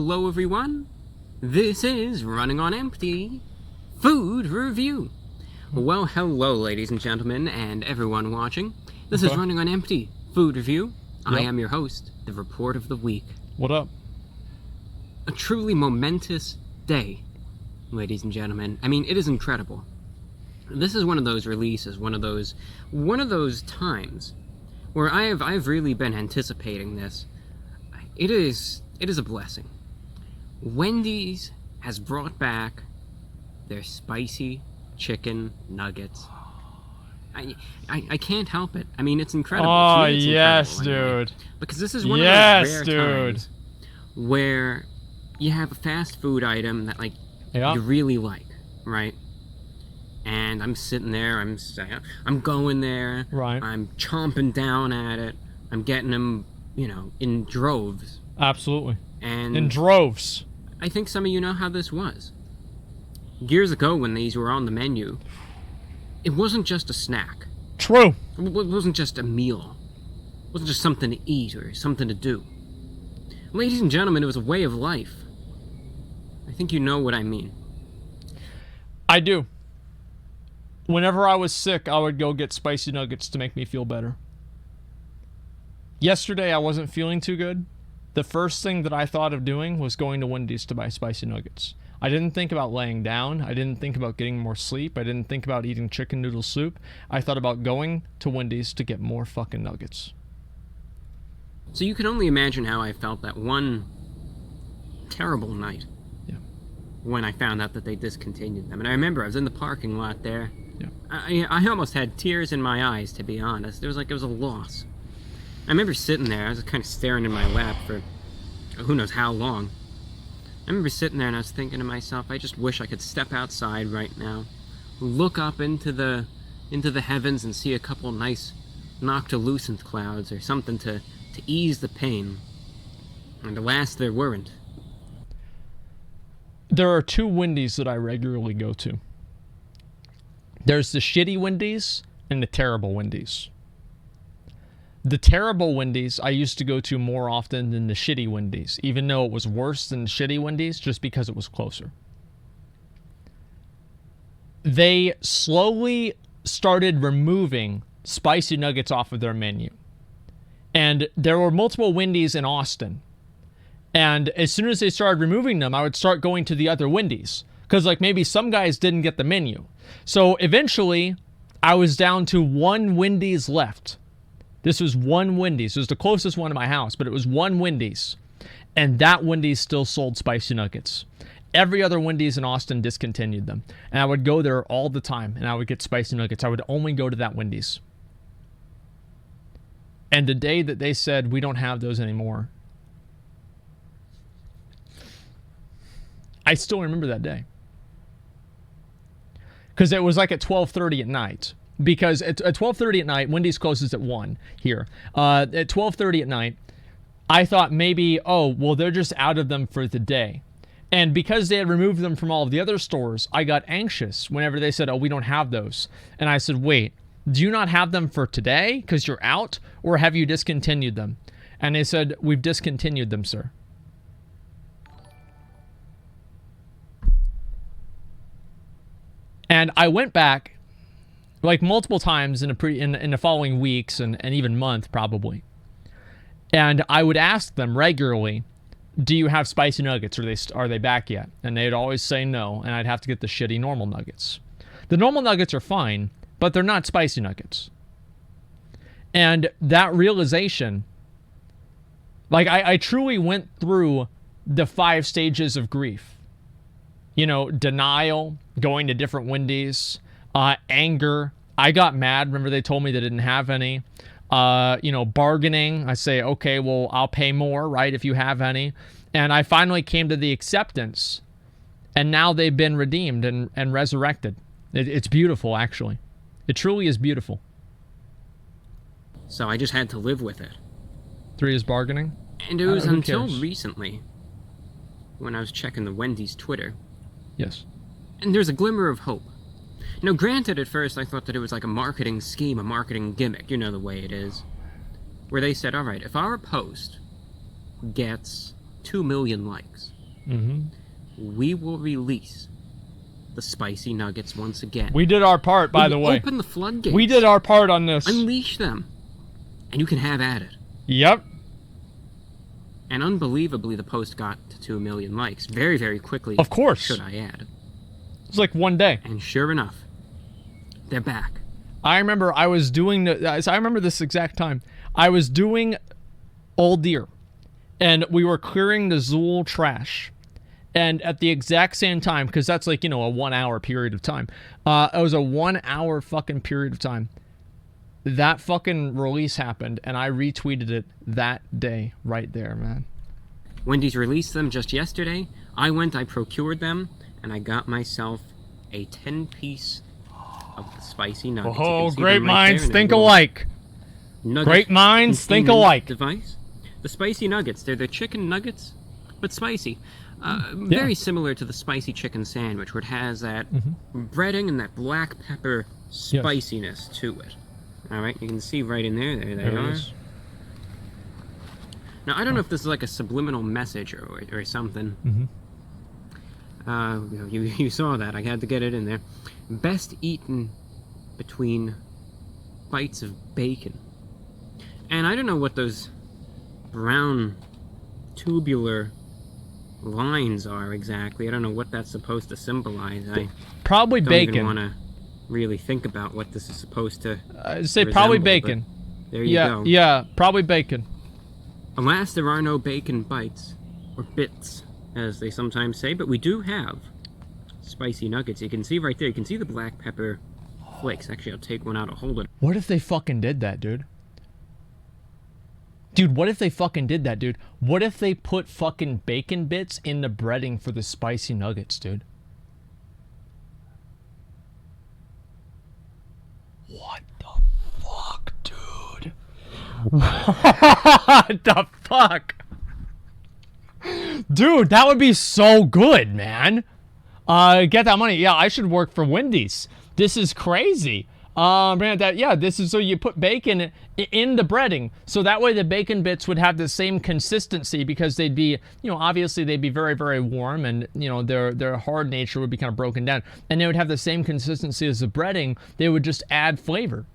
hello everyone. This is Running on Empty Food Review. Well, hello ladies and gentlemen and everyone watching. This is Running on Empty Food Review. Yep. I am your host, the Report of the Week. What up? A truly momentous day, ladies and gentlemen. I mean, it is incredible. This is one of those releases, one of those times where I've really been anticipating this. It is a blessing. Wendy's has brought back their spicy chicken nuggets. I can't help it. I mean, it's incredible. Oh, it's yes, incredible, dude. Because this is one of those rare times where you have a fast food item that you really like, right? And I'm sitting there, I'm going there, right? I'm chomping down at it. I'm getting them, in droves. Absolutely. And in droves. I think some of you know how this was. Years ago when these were on the menu, it wasn't just a snack. True. It wasn't just a meal. It wasn't just something to eat or something to do. Ladies and gentlemen, it was a way of life. I think you know what I mean. I do. Whenever I was sick, I would go get spicy nuggets to make me feel better. Yesterday, I wasn't feeling too good. The first thing that I thought of doing was going to Wendy's to buy spicy nuggets. I didn't think about laying down. I didn't think about getting more sleep. I didn't think about eating chicken noodle soup. I thought about going to Wendy's to get more fucking nuggets. So you can only imagine how I felt that one terrible night. Yeah. When I found out that they discontinued them. And I remember I was in the parking lot there. Yeah. I almost had tears in my eyes, to be honest. It was a loss. I remember sitting there, I was kind of staring in my lap for who knows how long. I remember sitting there and I was thinking to myself, I just wish I could step outside right now, look up into the heavens and see a couple nice noctilucent clouds or something to ease the pain. And alas, there weren't. There are two Wendy's that I regularly go to. There's the shitty Wendy's and the terrible Wendy's. The terrible Wendy's I used to go to more often than the shitty Wendy's, even though it was worse than the shitty Wendy's just because it was closer. They slowly started removing spicy nuggets off of their menu. And there were multiple Wendy's in Austin. And as soon as they started removing them, I would start going to the other Wendy's. Because maybe some guys didn't get the menu. So eventually, I was down to one Wendy's left. This was one Wendy's. It was the closest one to my house, but it was one Wendy's. And that Wendy's still sold spicy nuggets. Every other Wendy's in Austin discontinued them. And I would go there all the time, and I would get spicy nuggets. I would only go to that Wendy's. And the day that they said, we don't have those anymore, I still remember that day. Because it was at 12:30 at night. Because at 12:30 at night, Wendy's closes at 1 here. At 12:30 at night, I thought maybe, they're just out of them for the day. And because they had removed them from all of the other stores, I got anxious whenever they said, we don't have those. And I said, wait, do you not have them for today because you're out? Or have you discontinued them? And they said, we've discontinued them, sir. And I went back multiple times in the following weeks and even month probably. And I would ask them regularly, do you have spicy nuggets? Are they back yet? And they'd always say no, and I'd have to get the shitty normal nuggets. The normal nuggets are fine, but they're not spicy nuggets. And that realization, I truly went through the 5 stages of grief. Denial, going to different Wendy's, anger. I got mad. Remember they told me they didn't have any. Bargaining. I say, okay, well, I'll pay more, right, if you have any. And I finally came to the acceptance. And now they've been redeemed and resurrected. It's beautiful, actually. It truly is beautiful. So I just had to live with it. 3 is bargaining? And it was until recently when I was checking the Wendy's Twitter. Yes. And there's a glimmer of hope. Granted, at first I thought that it was like a marketing scheme, a marketing gimmick, you know the way it is. Where they said, alright, if our post gets 2 million likes, we will release the spicy nuggets once again. We did our part, by the way. Open the floodgates. We did our part on this. Unleash them. And you can have at it. Yep. And unbelievably, the post got to 2 million likes very, very quickly. Of course. Should I add. It's like one day. And sure enough, they're back. I remember I was doing... I remember this exact time. I was doing Old Deer. And we were clearing the Zool trash. And at the exact same time, because that's like, you know, a 1 hour period of time. It was a 1 hour fucking period of time. That fucking release happened, and I retweeted it that day right there, man. Wendy's released them just yesterday. I procured them, and I got myself a 10-piece of the spicy nuggets. Oh, great minds think alike. Great minds think alike. Device. The spicy nuggets, they're the chicken nuggets, but spicy. Very similar to the spicy chicken sandwich, where it has that breading and that black pepper spiciness to it. All right, you can see right in there. There they are. Now, I don't know if this is like a subliminal message or something. You saw that. I had to get it in there. Best eaten between bites of bacon. And I don't know what those brown tubular lines are exactly. I don't know what that's supposed to symbolize. I probably don't bacon. Even want to really think about what this is supposed to say probably bacon. There you go. Yeah, probably bacon. Alas, there are no bacon bites, or bits, as they sometimes say, but we do have spicy nuggets. You can see right there, you can see the black pepper flakes. Actually, I'll take one out and hold it. What if they fucking did that, dude? Dude, what if they fucking did that, dude? What if they put fucking bacon bits in the breading for the spicy nuggets, dude? What the fuck, dude? What the fuck? Dude, that would be so good, man. Get that money. Yeah, I should work for Wendy's. This is crazy. This is so you put bacon in the breading, so that way the bacon bits would have the same consistency, because they'd be, you know, obviously they'd be very, very warm, and you know their hard nature would be kind of broken down, and they would have the same consistency as the breading. They would just add flavor.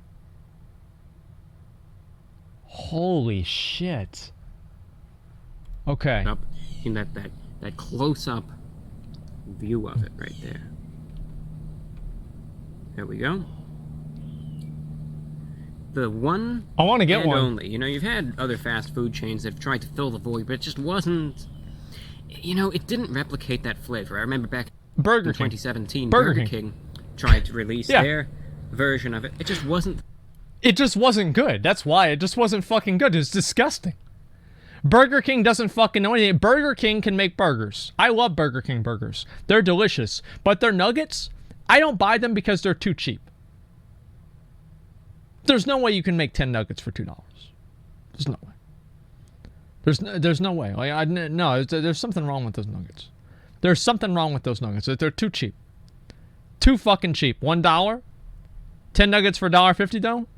Holy shit. Okay. Up in that close up view of it right there. There we go. The one I want to get one. Only. You know, you've had other fast food chains that have tried to fill the void, but it just wasn't, you know, it didn't replicate that flavor. I remember back in 2017, Burger King tried to release their version of it. It just wasn't. It just wasn't good. That's why. It just wasn't fucking good. It's disgusting. Burger King doesn't fucking know anything. Burger King can make burgers. I love Burger King burgers. They're delicious. But their nuggets, I don't buy them because they're too cheap. There's no way you can make 10 nuggets for $2. There's no way. There's no way. Like, no, there's something wrong with those nuggets. There's something wrong with those nuggets. They're too cheap. Too fucking cheap. $1? 10 nuggets for $1.50 though?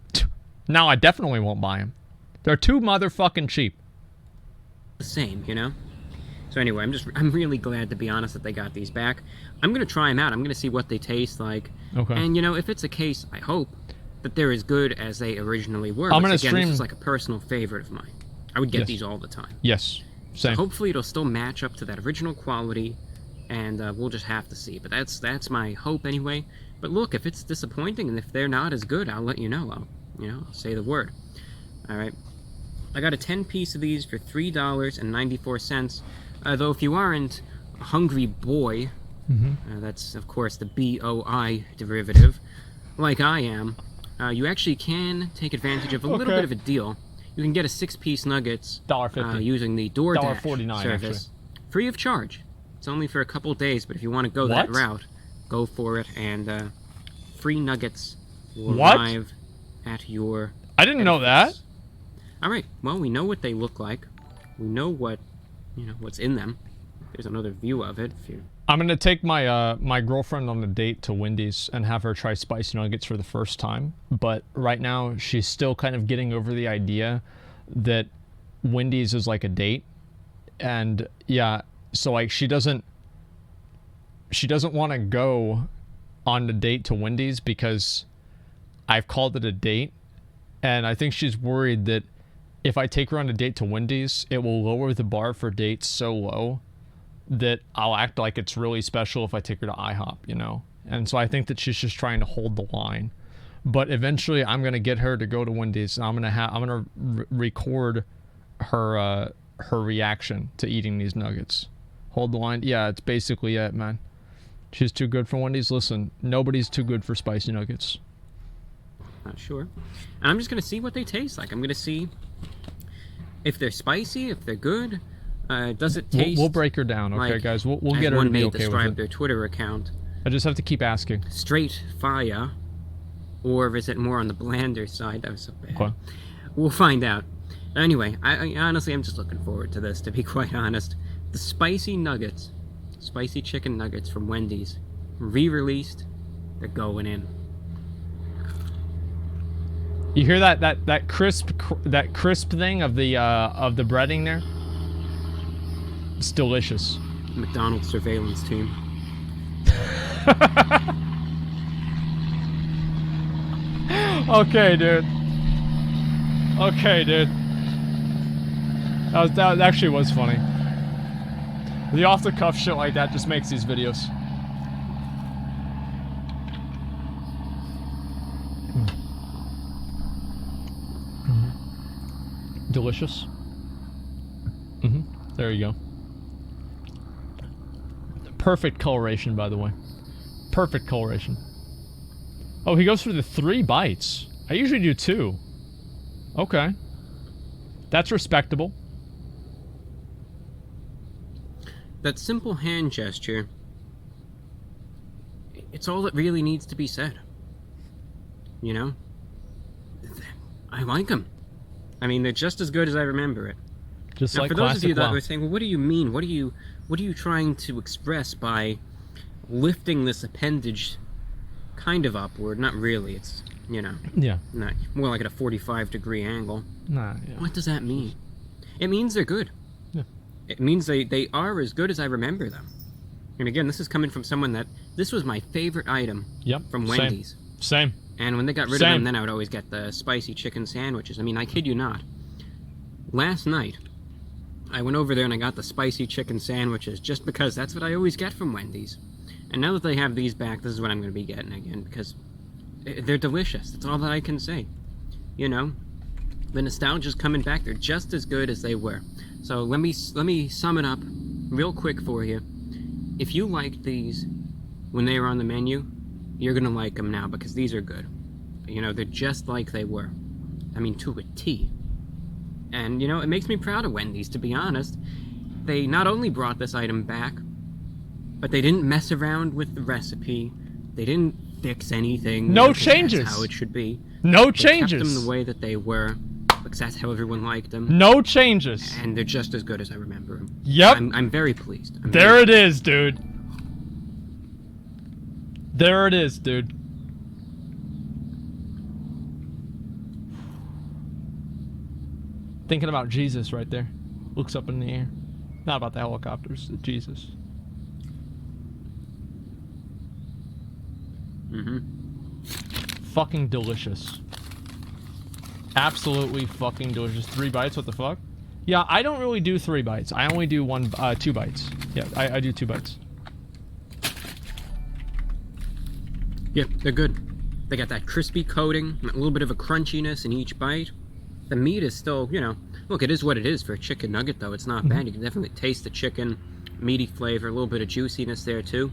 Now I definitely won't buy them. They're too motherfucking cheap. The same, you know? So anyway, I'm really glad, to be honest, that they got these back. I'm going to try them out. I'm going to see what they taste like. Okay. And, you know, if it's a case, I hope, that they're as good as they originally were. I'm going to stream. This is like a personal favorite of mine. I would get these all the time. Yes. Same. So hopefully it'll still match up to that original quality, and we'll just have to see. But that's my hope anyway. But look, if it's disappointing and if they're not as good, I'll let you know. I'll say the word. All right. I got a 10-piece of these for $3.94. Though if you aren't a hungry boy, that's of course the BOI derivative, like I am, you actually can take advantage of a little bit of a deal. You can get a 6-piece nuggets using the DoorDash service, free of charge. It's only for a couple days, but if you want to go that route, go for it, and free nuggets will arrive at your I didn't know that. All right. Well, we know what they look like. We know what, what's in them. There's another view of it. I'm gonna take my my girlfriend on a date to Wendy's and have her try spicy nuggets for the first time. But right now, she's still kind of getting over the idea that Wendy's is like a date. And yeah, So like she doesn't want to go on the date to Wendy's because I've called it a date, and I think she's worried that if I take her on a date to Wendy's, it will lower the bar for dates so low that I'll act like it's really special if I take her to IHOP, you know? And so I think that she's just trying to hold the line. But eventually I'm going to get her to go to Wendy's, and I'm going to record her reaction to eating these nuggets. Hold the line. Yeah, it's basically it, man. She's too good for Wendy's. Listen, nobody's too good for spicy nuggets. Not sure. And I'm just going to see what they taste like. I'm going to see if they're spicy, if they're good. Does it taste... We'll break her down, okay, like, guys? We'll get her to be okay with describe it. their Twitter account. I just have to keep asking. Straight fire, or is it more on the blander side? That was so bad. Okay. We'll find out. Anyway, I honestly, I'm just looking forward to this, to be quite honest. The spicy nuggets, spicy chicken nuggets from Wendy's, re-released, they're going in. You hear that crisp thing of the breading there? It's delicious. McDonald's surveillance team. Okay, dude. Okay, dude. That actually was funny. The off-the-cuff shit like that just makes these videos. Delicious. There you go. Perfect coloration, by the way. Perfect coloration. Oh, he goes for the 3 bites. I usually do 2. Okay. That's respectable. That simple hand gesture, it's all that really needs to be said. You know? I like them. I mean, they're just as good as I remember it. Just now, like for those of you that WoW. were saying, well, what do you mean? What are you trying to express by lifting this appendage kind of upward? Not really. It's, you know, Yeah. not, more like at a 45-degree angle. Nah, yeah. What does that mean? It means they're good. Yeah. It means they are as good as I remember them. And again, this is coming from someone that this was my favorite item from Wendy's. Same. And when they got rid of them, then I would always get the spicy chicken sandwiches. I mean, I kid you not. Last night, I went over there and I got the spicy chicken sandwiches just because that's what I always get from Wendy's. And now that they have these back, this is what I'm going to be getting again because they're delicious. That's all that I can say. You know, the nostalgia's coming back. They're just as good as they were. So let me sum it up real quick for you. If you liked these when they were on the menu, you're going to like them now because these are good. You know, they're just like they were. I mean, to a T. And, you know, it makes me proud of Wendy's, to be honest. They not only brought this item back, but they didn't mess around with the recipe. They didn't fix anything. No changes. That's how it should be. No They changes. kept them the way that they were, because that's how everyone liked them. No changes. And they're just as good as I remember them. Yep. I'm very pleased. There it is, dude. There it is, dude. Thinking about Jesus right there. Looks up in the air. Not about the helicopters, Jesus. Fucking delicious. Absolutely fucking delicious. 3 bites, what the fuck? Yeah, I don't really do 3 bites. I only do 2 bites. Yeah, I do 2 bites. Yeah, they're good. They got that crispy coating, a little bit of a crunchiness in each bite. The meat is still, you know, look, it is what it is for a chicken nugget, though. It's not bad. You can definitely taste the chicken, meaty flavor, a little bit of juiciness there, too.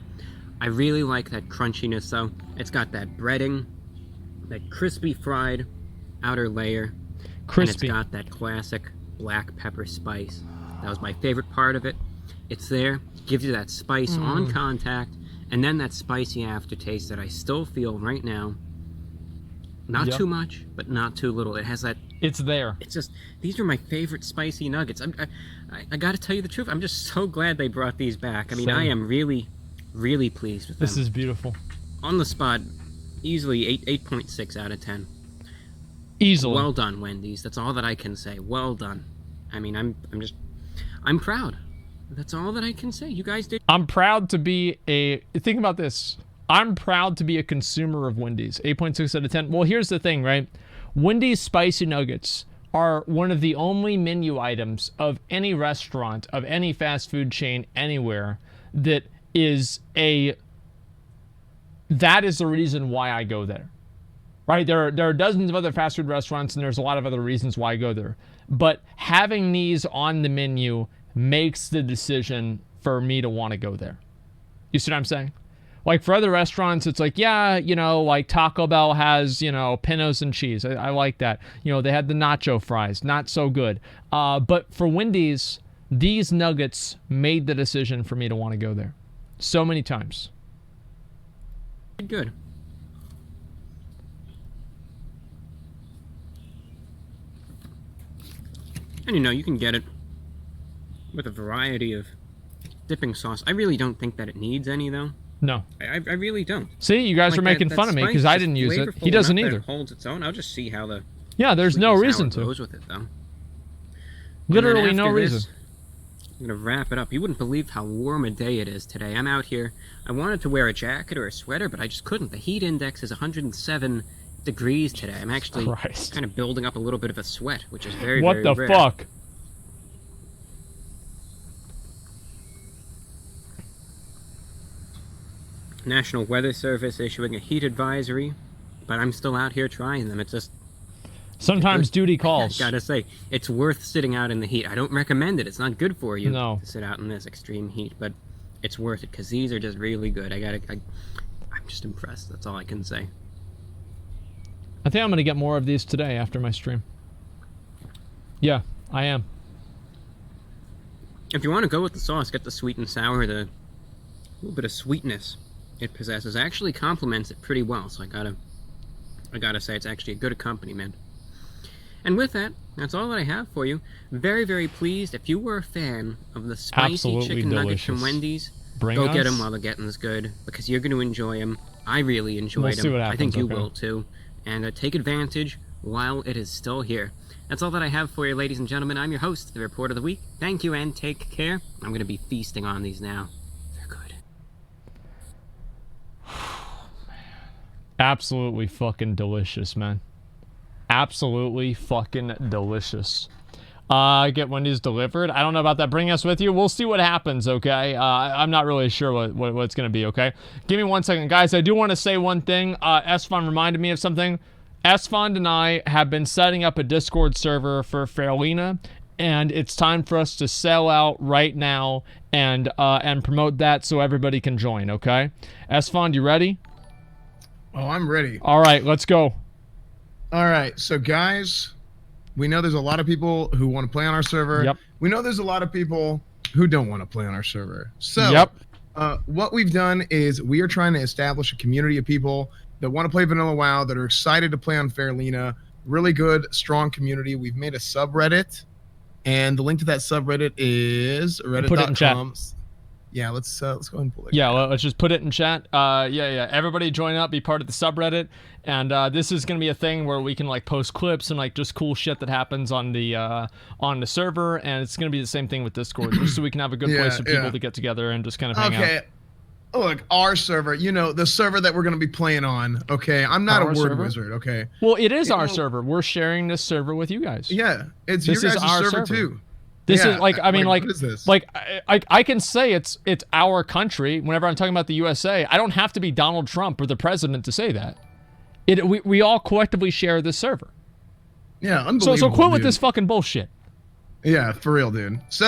I really like that crunchiness, though. It's got that breading, that crispy fried outer layer. Crispy. And it's got that classic black pepper spice. That was my favorite part of it. It's there, gives you that spice on contact, and then that spicy aftertaste that I still feel right now. Not too much, but not too little. It has that... It's there. It's just... These are my favorite spicy nuggets. I gotta tell you the truth. I'm just so glad they brought these back. I mean, I am really, really pleased with them. This is beautiful. On the spot, easily 8.6 out of 10. Easily. Well done, Wendy's. That's all that I can say. Well done. I mean, I'm proud. That's all that I can say. You guys did. I'm proud to be think about this. I'm proud to be a consumer of Wendy's. 8.6 out of 10. Well, here's the thing, right? Wendy's spicy nuggets are one of the only menu items of any restaurant, of any fast food chain anywhere that is the reason why I go there. Right? There are dozens of other fast food restaurants, and there's a lot of other reasons why I go there. But having these on the menu makes the decision for me to want to go there. You see what I'm saying? Like for other restaurants, it's like, yeah, like Taco Bell has, pinos and cheese. I like that. They had the nacho fries. Not so good. But for Wendy's, these nuggets made the decision for me to want to go there. So many times. Good. And you can get it with a variety of dipping sauce. I really don't think that it needs any, though. No. I really don't. See, you guys are making fun of me because I didn't use it. He doesn't either. It holds its own. I'll just see how the there's no reason to. Goes with it, though. Literally no reason. I'm gonna wrap it up. You wouldn't believe how warm a day it is today. I'm out here. I wanted to wear a jacket or a sweater, but I just couldn't. The heat index is 107 degrees today. I'm actually kind of building up a little bit of a sweat, which is very, very rare. What the fuck? National Weather Service issuing a heat advisory, but I'm still out here trying them. It's just... Sometimes duty calls. I gotta say, it's worth sitting out in the heat. I don't recommend it. It's not good for you to sit out in this extreme heat, but it's worth it because these are just really good. I'm just impressed. That's all I can say. I think I'm gonna get more of these today after my stream. Yeah, I am. If you want to go with the sauce, get the sweet and sour. The little bit of sweetness it possesses actually complements it pretty well. So I gotta say, it's actually a good accompaniment. And with that, that's all that I have for you. Very, very pleased. If you were a fan of the spicy chicken nuggets from Wendy's, go get them while the getting's good, because you're going to enjoy them. I really enjoyed them. I think you will too. And take advantage while it is still here. That's all that I have for you, ladies and gentlemen. I'm your host, the Report of the Week. Thank you and take care. I'm going to be feasting on these now. They're good. Absolutely fucking delicious, man. Absolutely fucking delicious. Get Wendy's delivered. I don't know about that. Bring us with you. We'll see what happens, okay? I'm not really sure what it's going to be, okay? Give me 1 second. Guys, I do want to say one thing. Esfon reminded me of something. Esfon and I have been setting up a Discord server for Fairlina, and it's time for us to sell out right now and promote that so everybody can join, okay? Esfon, you ready? Oh, I'm ready. All right, let's go. All right, so guys, we know there's a lot of people who want to play on our server. Yep. We know there's a lot of people who don't want to play on our server. So yep. What we've done is we are trying to establish a community of people that want to play Vanilla WoW, that are excited to play on Fairlina. Really good, strong community. We've made a subreddit, and the link to that subreddit is reddit.com. Yeah, let's go ahead and pull it. Yeah, let's just put it in chat. Yeah. Everybody join up, be part of the subreddit, and this is gonna be a thing where we can like post clips and like just cool shit that happens on the server, and it's gonna be the same thing with Discord, just so we can have a good place for people to get together and just kind of hang out. Okay. Look, our server, the server that we're gonna be playing on. Okay, I'm not a word wizard. Okay. Well, it is our server. We're sharing this server with you guys. Yeah, it's your guys' server too. This is like, I mean, like, what is this? Like, I can say it's our country whenever I'm talking about the USA. I don't have to be Donald Trump or the president to say that. We all collectively share this server. Yeah, unbelievable. So quit with this fucking bullshit. Yeah, for real, dude. So